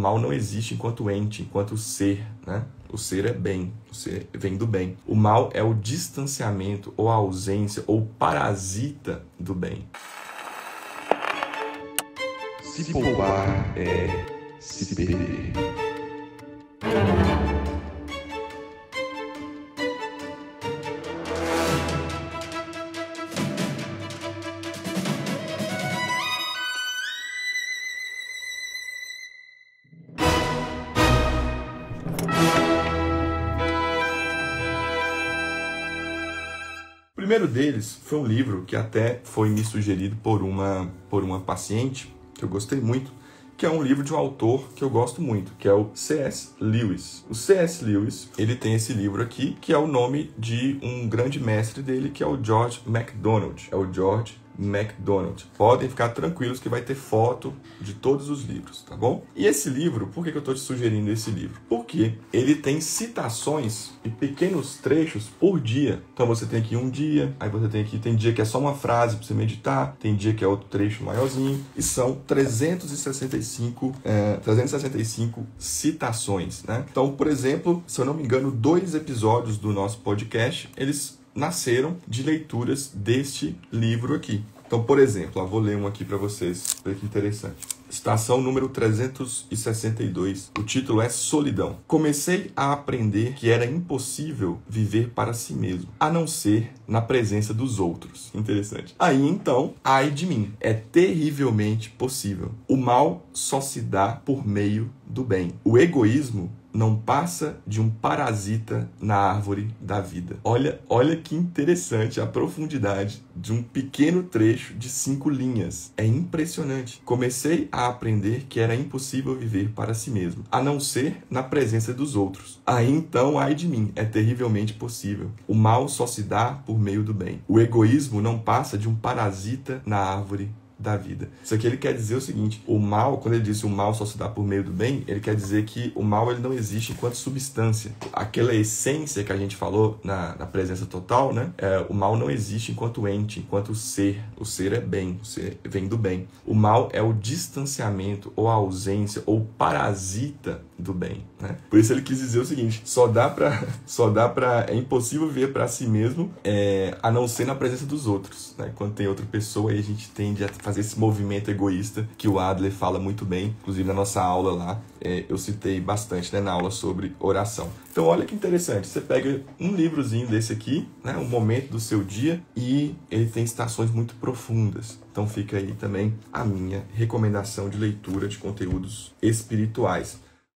mal não existe enquanto ente, enquanto ser, né? O ser é bem, o ser vem do bem. O mal é o distanciamento, ou a ausência, ou parasita do bem. Se poupar é se perder. O primeiro deles foi um livro que até foi me sugerido por uma paciente, que eu gostei muito, que é um livro de um autor que eu gosto muito, que é o C.S. Lewis. O C.S. Lewis, ele tem esse livro aqui, que é o nome de um grande mestre dele, que é o George MacDonald. É o George MacDonald. Podem ficar tranquilos que vai ter foto de todos os livros, tá bom? E esse livro, por que eu estou te sugerindo esse livro? Porque ele tem citações e pequenos trechos por dia. Então você tem aqui um dia, aí você tem dia que é só uma frase para você meditar, tem dia que é outro trecho maiorzinho, e são 365 citações, né? Então, por exemplo, se eu não me engano, 2 episódios do nosso podcast, eles nasceram de leituras deste livro aqui. Então, por exemplo, vou ler um aqui para vocês, olha que interessante. Estação número 362. O título é Solidão. Comecei a aprender que era impossível viver para si mesmo, a não ser na presença dos outros. Interessante. Aí, então, ai de mim. É terrivelmente possível. O mal só se dá por meio do bem. O egoísmo não passa de um parasita na árvore da vida. Olha que interessante a profundidade de um pequeno trecho de 5 linhas. É impressionante. Comecei a aprender que era impossível viver para si mesmo, a não ser na presença dos outros. Aí então, ai de mim, é terrivelmente possível. O mal só se dá por meio do bem. O egoísmo não passa de um parasita na árvore da vida. Isso aqui ele quer dizer o seguinte: o mal, quando ele diz o mal só se dá por meio do bem, ele quer dizer que o mal ele não existe enquanto substância. Aquela essência que a gente falou na presença total, né? O mal não existe enquanto ente, enquanto ser. O ser é bem, o ser vem do bem. O mal é o distanciamento, ou a ausência, ou parasita do bem, né? Por isso ele quis dizer o seguinte: é impossível viver para si mesmo, a não ser na presença dos outros, né? Quando tem outra pessoa, aí a gente tende a fazer esse movimento egoísta que o Adler fala muito bem. Inclusive na nossa aula lá, eu citei bastante, né, na aula sobre oração. Então olha que interessante, você pega um livrozinho desse aqui, né, um momento do seu dia, e ele tem citações muito profundas. Então fica aí também a minha recomendação de leitura de conteúdos espirituais.